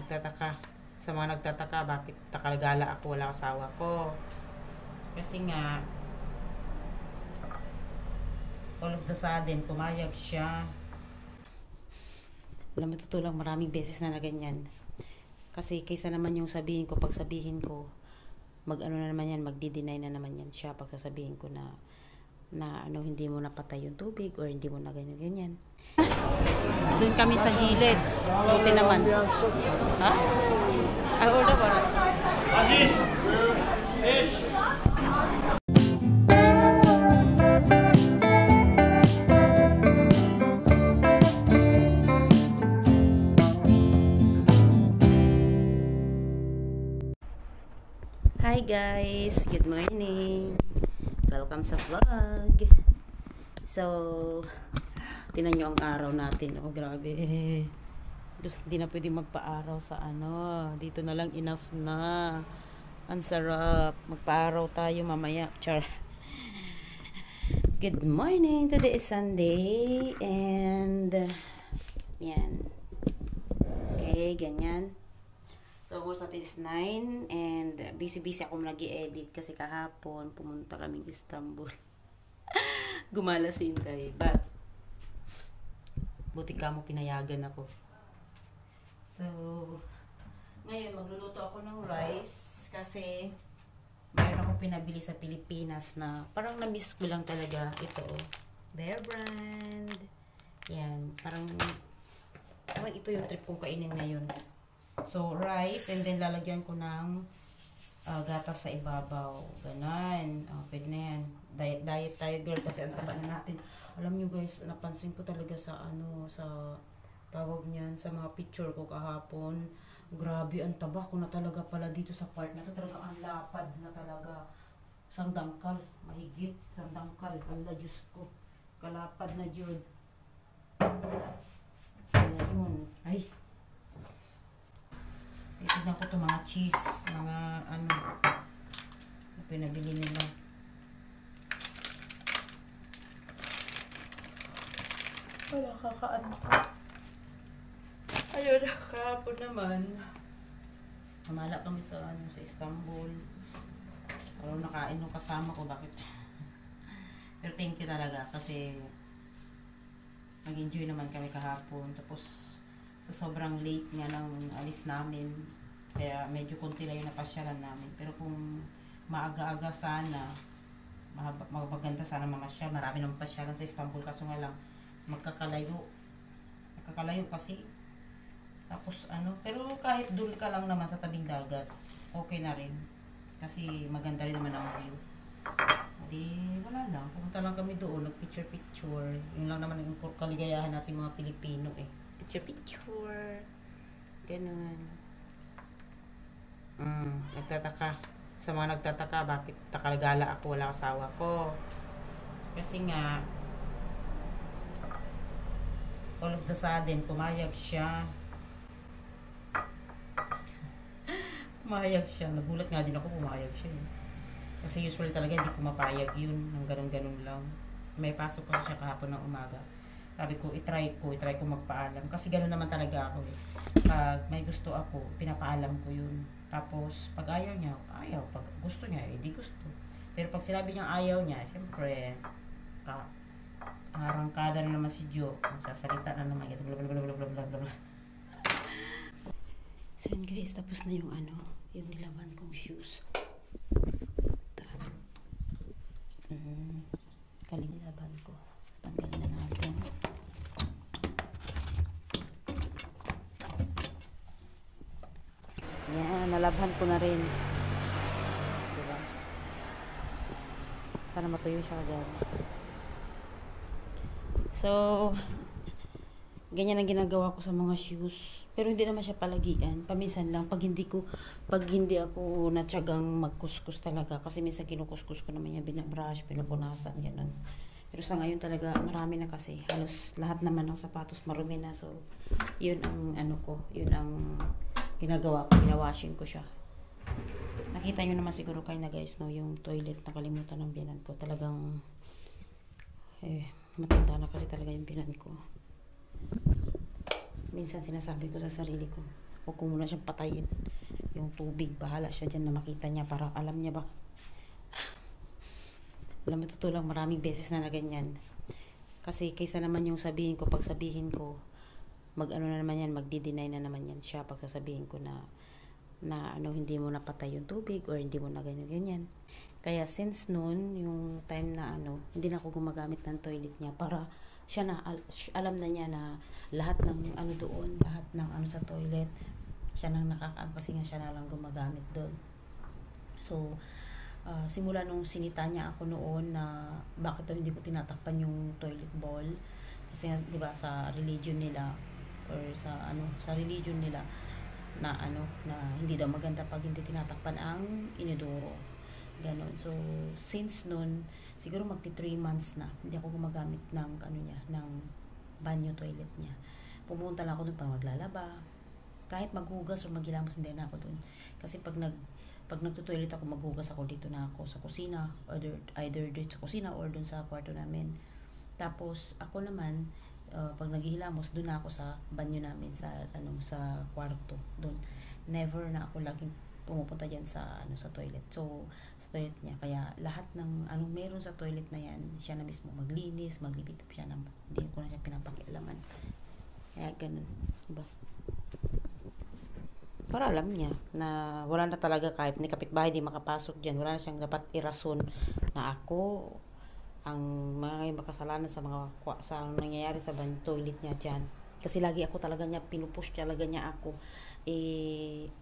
nagtataka. Sa mga nagtataka, bakit takalgala ako, wala asawa ko. Kasi nga, all of the sudden, pumayag siya. Alam mo, totoo lang, maraming beses na ganyan. Kasi kaysa naman yung sabihin ko, pag sabihin ko, mag-ano na naman yan, magdi-deny na naman yan siya pag sasabihin ko na ano, hindi mo napatay yung tubig or hindi mo na ganyan-ganyan. Doon kami sa gilid. Buti naman. Ha? Ay, order ba? Aziz! Fish! Hi guys! Good morning! Welcome sa vlog! So, tinan nyo ang araw natin. Oh, grabe. Diyos, hindi na pwede magpa-araw sa ano. Dito na lang, enough na. Ang sarap. Magpa-araw tayo mamaya. Char. Good morning! Today is Sunday. And, yan. Okay, ganyan. So, oras natin is 9 and busy-busy akong nag-i-edit kasi kahapon pumunta kaming Istanbul. Gumala si Inday. But, buti ka mo pinayagan ako. So, ngayon magluluto ako ng rice kasi mayroon akong pinabili sa Pilipinas na parang na-miss ko lang talaga ito. Bear Brand. Yan. Parang ito yung trip kong kainin ngayon. So, rice, and then lalagyan ko ng gatas sa ibabaw. Ganon. Pwede na yan. Diet tayo, girl, kasi ang taba na natin. Alam nyo guys, napansin ko talaga sa sa tawag niyan, sa mga picture ko kahapon. Grabe, ang taba ko na talaga pala dito sa part na to. Talaga ang lapad na talaga. Sandangkal. Mahigit. Sandangkal. Ala, Diyos ko. Kalapad na Diyod. Ayun. Ay. Titignan ko ito mga cheese, mga ano, na pinabili nila. Wala, kakaan ko. Ayun, kahapon naman. Namala kami sa Istanbul. Parang nakain yung kasama ko, bakit? Pero thank you talaga kasi nag-enjoy naman kami kahapon. Tapos, sa sobrang late nga ng alis namin, kaya medyo konti lang yung napasyalan namin. Pero kung maaga-aga sana, magaganda sana mamasyal. Marami naman pasyalan sa Istanbul, kaso nga lang, magkakalayo kasi. Tapos ano, pero kahit dul ka lang naman sa tabing dagat, okay na rin. Kasi maganda rin naman ang view. Di, wala lang. Pumunta lang kami doon, nag-picture-picture. Yun lang naman ang kaligayahan natin mga Pilipino eh. Picture. Ganun. Nagtataka. Sa mga nagtataka, bakit takalgala ako, wala asawa ko. Kasi nga, all of the sudden, pumayag siya. Pumayag siya. Nagulat nga din ako, pumayag siya. Kasi usually talaga hindi pumapayag yun. Nang ganun-ganun lang. May pasok kasi siya kahapon ng umaga. Sabi ko, i-try ko magpaalam. Kasi gano'n naman talaga ako eh. Pag may gusto ako, pinapaalam ko yun. Tapos, pag ayaw niya, ayaw. Pag gusto niya, hindi gusto. Pero pag sinabi niya ayaw niya, syempre, arangkada na naman si Jo. Magsasalita na naman. Blablabla. So yun guys, tapos na yung yung nilaban kong shoes. Kalinilaban ko. Tanggalin na natin. Yan, nalabhan ko na rin. Diba? Sana matuyo siya agad. So, ganyan ang ginagawa ko sa mga shoes. Pero hindi naman siya palagian. Paminsan lang. Pag hindi ako natsagang magkuskus talaga. Kasi minsan kinukuskus ko naman yan. Binabrush, pinupunasan, gano'n. Pero sa ngayon talaga, marami na kasi. Halos lahat naman ng sapatos marumi na. So, yun ang yun ang ginagawa ko. Pinawashing ko siya. Nakita nyo naman siguro kayo na guys, no, yung toilet nakalimutan ng biyanan ko. Talagang, matanda na kasi talaga yung biyanan ko. Minsan sinasabi ko sa sarili ko, Huwag ko muna siyang patayin. Yung tubig, bahala siya dyan na makita niya para alam niya ba. Alam mo, totoo lang, maraming beses na ganyan. Kasi kaysa naman yung sabihin ko, pag sabihin ko, mag-ano na naman yan, magdi-deny na naman yan siya pag sasabihin ko na ano, hindi mo napatay yung tubig or hindi mo na ganyan. Kaya since noon, yung time na ano, hindi na ako gumagamit ng toilet niya para siya na, alam na niya na lahat ng ano doon, lahat ng ano sa toilet, siya nang nakakaam kasi nga siya na lang gumagamit doon. So, simula nung sinita niya ako noon na bakit daw hindi ko tinatakpan yung toilet bowl kasi nga 'di ba sa religion nila or sa ano sa religion nila na ano na hindi daw maganda pag hindi tinatakpan ang inodoro ganon. So since noon siguro magti 3 months na hindi ako gumagamit ng ano niya ng banyo toilet niya. Pumunta lang ako doon para maglalaba, kahit maghugas o maghilamos hindi na ako doon kasi pag nagtutoilet ako, maghugas ako dito na ako sa kusina, either dito sa kusina or dun sa kwarto namin. Tapos ako naman pag naghihilamos doon na ako sa banyo namin sa sa kwarto doon. Never na ako laging pumupunta diyan sa sa toilet. So sa toilet niya kaya lahat ng anong meron sa toilet na yan, siya na mismo maglinis, maglipit siya na hindi ko na siya pinapakialaman. Kaya ganun, diba? Para alam niya na wala na talaga kahit ni kapitbahay di makapasok dyan. Wala na siyang dapat irason na ako ang mga makasalanan sa sa nangyayari sa toilet niya dyan. Kasi lagi ako talaga niya, pinupush talaga niya ako.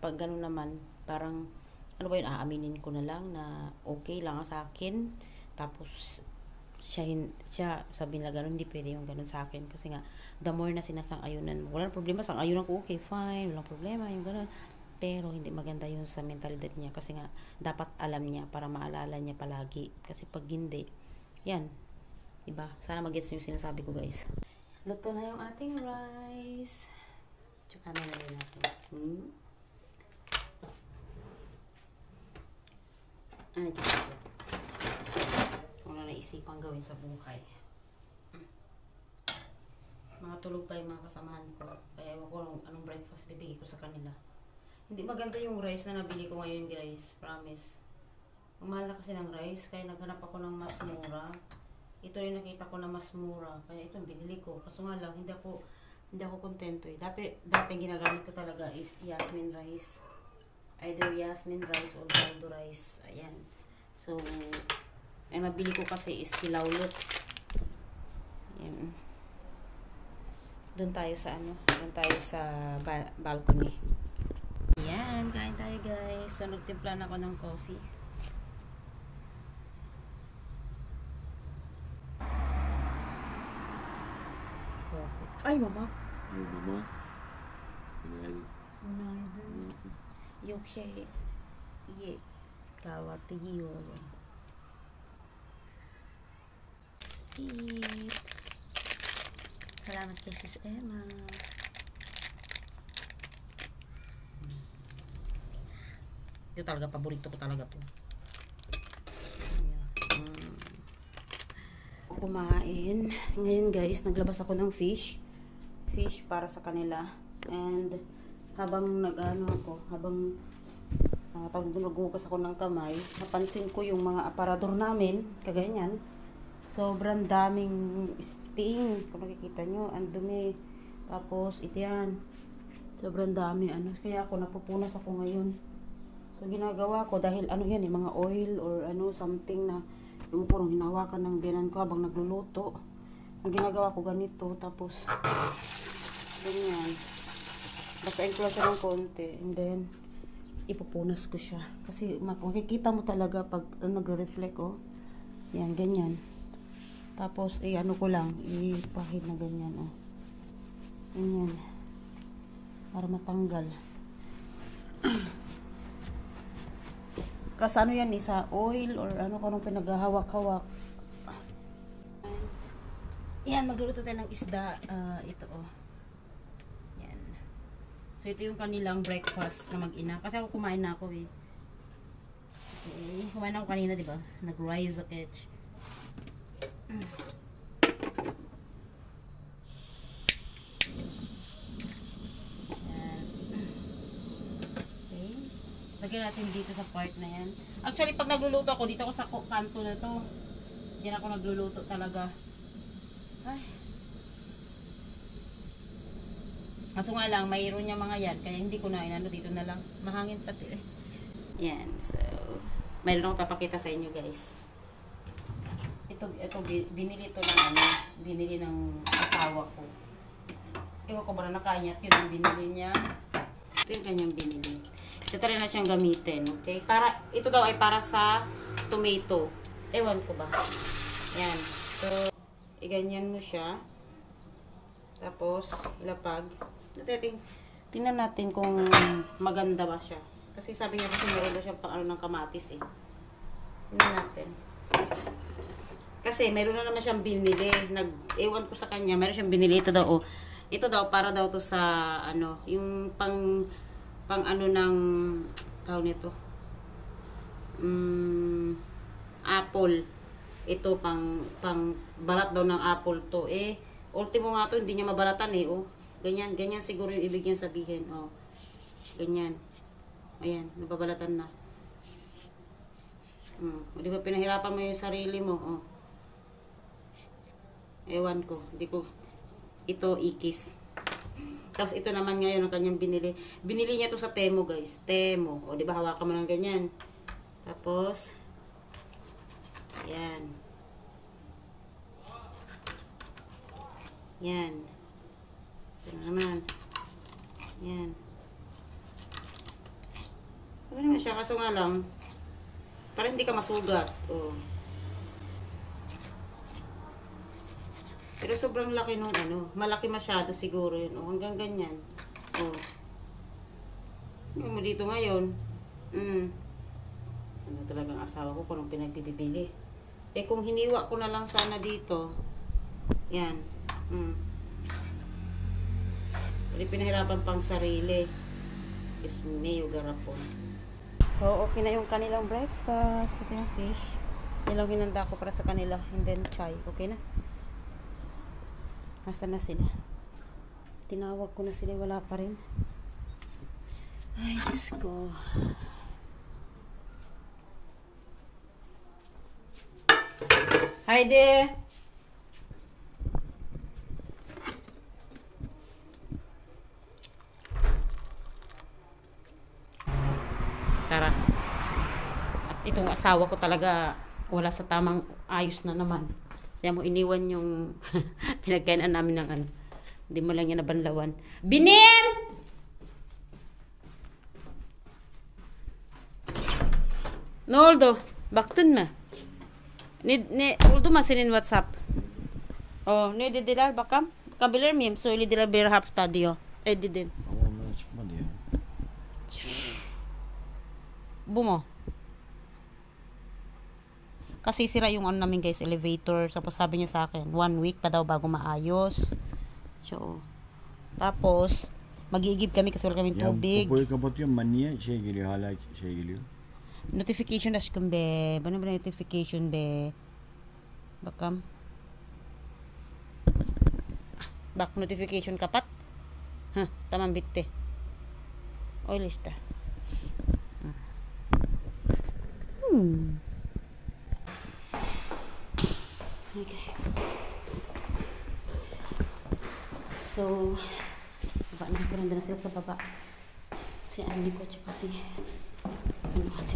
Pag gano'n naman, parang, ano ba yun, aaminin ko na lang na okay lang sa akin. Tapos, siya sabi nila gano'n, hindi pwede yung gano'n sa akin. Kasi nga, the more na sinasang-ayunan mo, walang problema, sang-ayunan ko, okay, fine, walang problema, yung gano'n. Pero, hindi maganda yun sa mentalidad niya. Kasi nga, dapat alam niya para maalala niya palagi. Kasi pag hindi, yan, diba? Sana mag-gets yung sinasabi ko, guys. Luto na yung ating rice. Tsaka na lang natin. Ay, wala na isipang gawin sa buhay. Mga tulog pa yung mga kasamahan ko. Kaya ewan ko anong breakfast bibigay ko sa kanila. Hindi maganda yung rice na nabili ko ngayon, guys. Promise. Ang mahal na kasi ng rice. Kaya naghanap ako ng mas mura. Ito yung nakita ko na mas mura. Kaya ito yung binili ko. Kaso nga lang, hindi ako kontento eh. Dati ginagamit ko talaga is Yasmin rice. Either Yasmin rice or Baldo rice. Ayan. So, ang nabili ko kasi is Kilawlot. Ayan. Doon tayo sa balcony. Ayan, kain tayo, guys. So, nagtimpla na ako ng coffee. Ay, mama. Ay, mama. Günaydın. Günaydın. Yok kahvaltı yiyorum. Eat. Salamat kay Sis Emma. Ito talaga, paborito ko talaga to. Kumain. Ngayon, guys, naglabas ako ng fish para sa kanila. And habang naghugas ako ng kamay, napansin ko yung mga aparador namin, kaganyan. Sobrang daming sting. Kung nakikita nyo, ang dumi. Tapos, ito yan. Sobrang dami. Kaya napupunas ako ngayon. So, ginagawa ko, dahil mga oil or something na yung purong hinawakan ng biyanan ko habang nagluluto. Ang ginagawa ko ganito, tapos ganyan. Basahin ko lang siya ng konti, and then ipupunas ko siya. Kasi makikita mo talaga pag nagre-reflect, oh. Yan, ganyan. Tapos, ko lang, ipahid na ganyan, oh. Ganyan. Para matanggal. Kasi yan, sa oil or kung pinaghahawak-hawak. Yan, magluluto tayo ng isda. Ito, oh. Yan. So, ito yung kanilang breakfast na mag-ina. Kasi ako kumain na ako, eh. Okay. Kumain ako kanina, diba? Nag-rice ako. Yan. Lagyan natin dito sa part na yan. Actually, pag nagluluto ako, dito ako sa kanto na to. Diyan ako nagluluto talaga. Ay. Kaso nga lang, mayroon niya mga yan. Kaya hindi ko na inano, dito na lang. Mahangin pati eh. Yan, so mayroon ako papakita sa inyo guys. Ito binili to ng ano, binili ng asawa ko. Ewan ko ba na nakanyat yun ang binili niya. Ito yung kanyang binili. Ito rin na siyang gamitin, okay? Para, ito daw ay para sa tomato. Ewan ko ba. Yan. So, iganyan mo siya. Tapos, ilapag. Tingnan natin kung maganda ba siya. Kasi sabi niya kasi meron daw siyang pang ano ng kamatis eh. Tingnan natin. Kasi meron na naman siyang binili. Ewan ko sa kanya, meron siyang binili. Ito daw, oh. Ito daw, para daw to sa, ano, yung pang ano ng, tawag nito. Apple. Ito, pang balat daw ng apple to. Eh, ultimo nga to, hindi niya mabalatan eh, oh. Ganyan siguro yung ibig niyang sabihin, oh. Ganyan. Ayan, nababalatan na. Di ba pinahirapan mo yung sarili mo, oh. Ewan ko, hindi ko, ito ikis. Tapos ito naman ngayon ang kanyang binili. Binili niya to sa Temo guys, Temo. O di ba hawakan mo ng ganyan. Tapos, yan. Yan. Ito naman. Yan. Ano naman siya, kaso nga lang, para hindi ka masugat. Oh. Pero sobrang laki nung ano, malaki masyado siguro yun. Oh, hanggang ganyan. Oh. Yung mo dito ngayon. Ano talagang asawa ko kung anong pinagbibili. Eh kung hiniwa ko na lang sana dito. Yan. Hindi pinahirapan pang sarili. Is mayo garapon. So okay na yung kanilang breakfast. Ito yung fish. Yan lang hinanda ko para sa kanila. And then chai. Okay na? Nasaan na sila? Tinawag ko na sila, wala pa rin. Ay, Diyos ko. Heidi! Tara. At itong asawa ko talaga wala sa tamang ayos na naman. Kaya mo iniwan yung pinagkainan namin ng ano. Hindi mo lang yan nabanlawan. Binim! Noldo, baktun ma. Oldu masinin WhatsApp. Oh, ne dediler bakalım. Bakabilir miyim? Söylediler bir hafta diyor. Dedim. Ama ondan çıkmadı ya. Bu mo? Kasi sira yung ano namin guys, elevator. Tapos sabi niya sa akin, 1 week pa daw bago maayos. So, tapos, mag-iigib kami kasi wala kaming Ya tubig. popoyu kapatıyorum ben, niye şey geliyor, hala şey geliyor. Notification aşkım be. Bana bir notification be. Bakam. Bak notification kapat. Hah, tamam bitti. Öyle işte. Okay. So, baba na ako, nandun na sila sa baba. Si Andy ko, tsaka si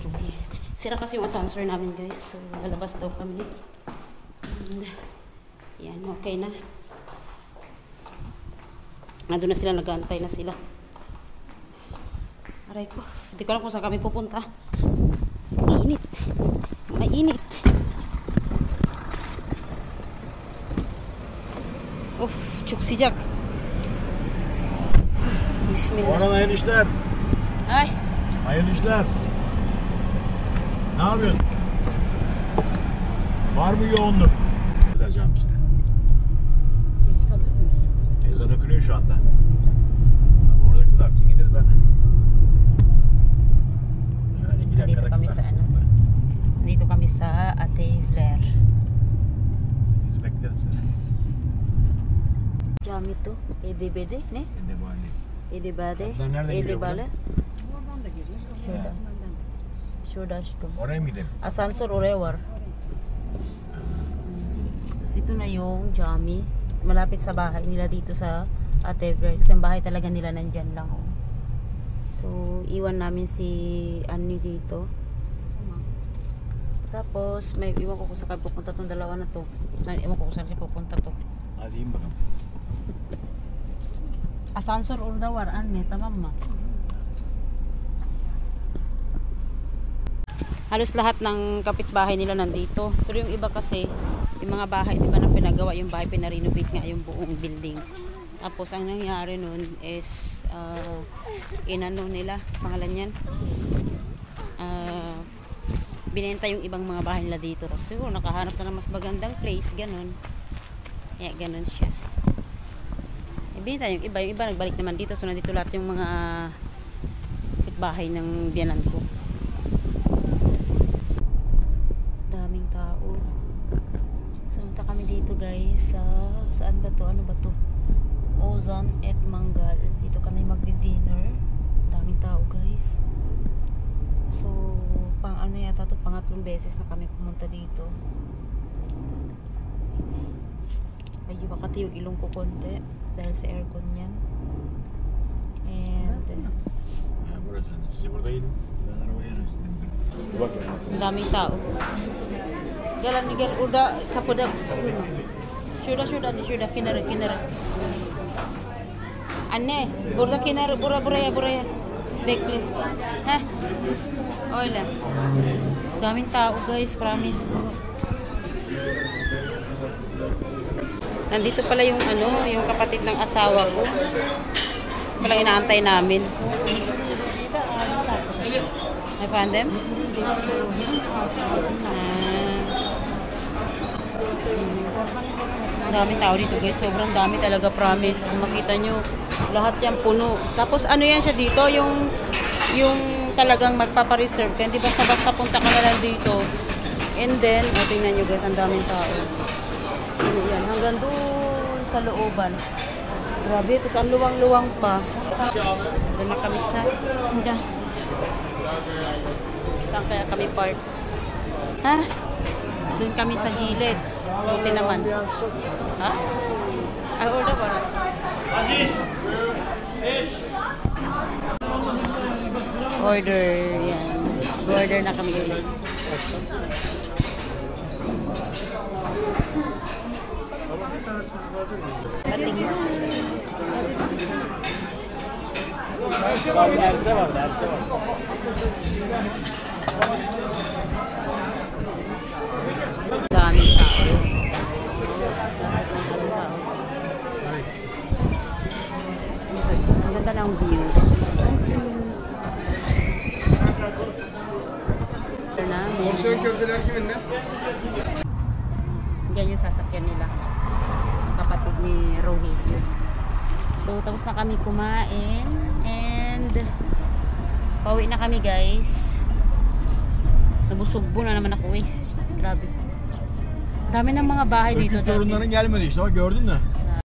Ruhi. Sira kasi yung ascensor namin guys. So, lalabas daw kami. And, yan, okay na. Nandun na sila, nag-aantay na sila. Aray ko, hindi ko alam kung saan kami pupunta. Mainit. Mainit. Of, çok sıcak. Bismillah. Orhan hayırlı işler. Ay. Hayırlı işler. Ne yapıyorsun? Var mı yoğunluk? Vereceğim size. Geç kalır mıyız? Ezan okunuyor şu anda. Ama orada kılarsın gideriz anne. Yani iki Dito dakikada kami sa kılarsın. ano? Dito kami sa Ate Flair. Biz bekleriz seni. Cami to. Edebede ne? Edebali. Edebade. Kapıdan nereden giriyor Edebale. Oradan da giriyor. Şurada. Oradan da Şuradan. Oraya mı gidelim? Asansör oraya var. So, ito na yung Jami. Malapit sa bahay nila dito sa Atevler. Kasi ang bahay talaga nila nandyan lang. Oh. So, iwan namin si Annie dito. Tapos, may iwan ko kung saan pupunta tong dalawa na to. Iwan ko kung saan siya pupunta to. Hadi in bakalım. Asansör orada var anne, tamam mı? Halos lahat ng kapitbahay nila nandito. Pero yung iba kasi, yung mga bahay, di ba na pinagawa yung bahay, pinarenovate nga yung buong building. Tapos ang nangyari nun is, inano nila, pangalan yan, binenta yung ibang mga bahay nila dito. Tapos siguro nakahanap na ng mas magandang place, ganun. Kaya ganun siya. Binenta yung iba nagbalik naman dito. So nandito lahat yung mga kapitbahay ng biyanan ko. Daming tao. Sumunta kami dito guys sa saan ba to? Ano ba to? Ozan et Mangal. Dito kami magdi-dinner. Daming tao guys. So pang ano yata to, pangatlong beses na kami pumunta dito. Medyo makati yung ilong ko konti dahil sa aircon yan. And Ha, burası. Siz burada inin. Ben arabaya inerim. Bak ya. ang daming tao. Galan Miguel, urda kapıda. Şurada kenara. Anne, burada kenara, buraya. Bekle. Heh. Öyle. Daming tao guys, promise. Nandito pala yung yung kapatid ng asawa ko. Palang inaantay namin. May pandem? Ang daming tao dito guys. Sobrang dami talaga, promise. Makita nyo, lahat yan puno. Tapos ano yan siya dito, yung talagang magpapareserve ka. Hindi basta-basta punta ka na lang dito. And then, tingnan nyo guys, ang daming tao. Yan, hanggang doon sa looban. Grabe, tapos ang luwang-luwang pa. Doon na kami sa saan kaya kami park? Ha? Doon kami sa gilid. Buti naman. Ha? Ay, order ba? Order, yan. Order na kami guys. Derse var. Daming tao. Ang ganda ng view. Porsiyon köfteler kiminle? Yan yung sasakyan nila. Kapatid ni Rohit. So, tapos na kami kumain. And pauwi na kami guys. Nabusugbo na naman ako eh. Grabe. Dami ng mga bahay dito. Sorunların gelmedi işte, bak gördün mü?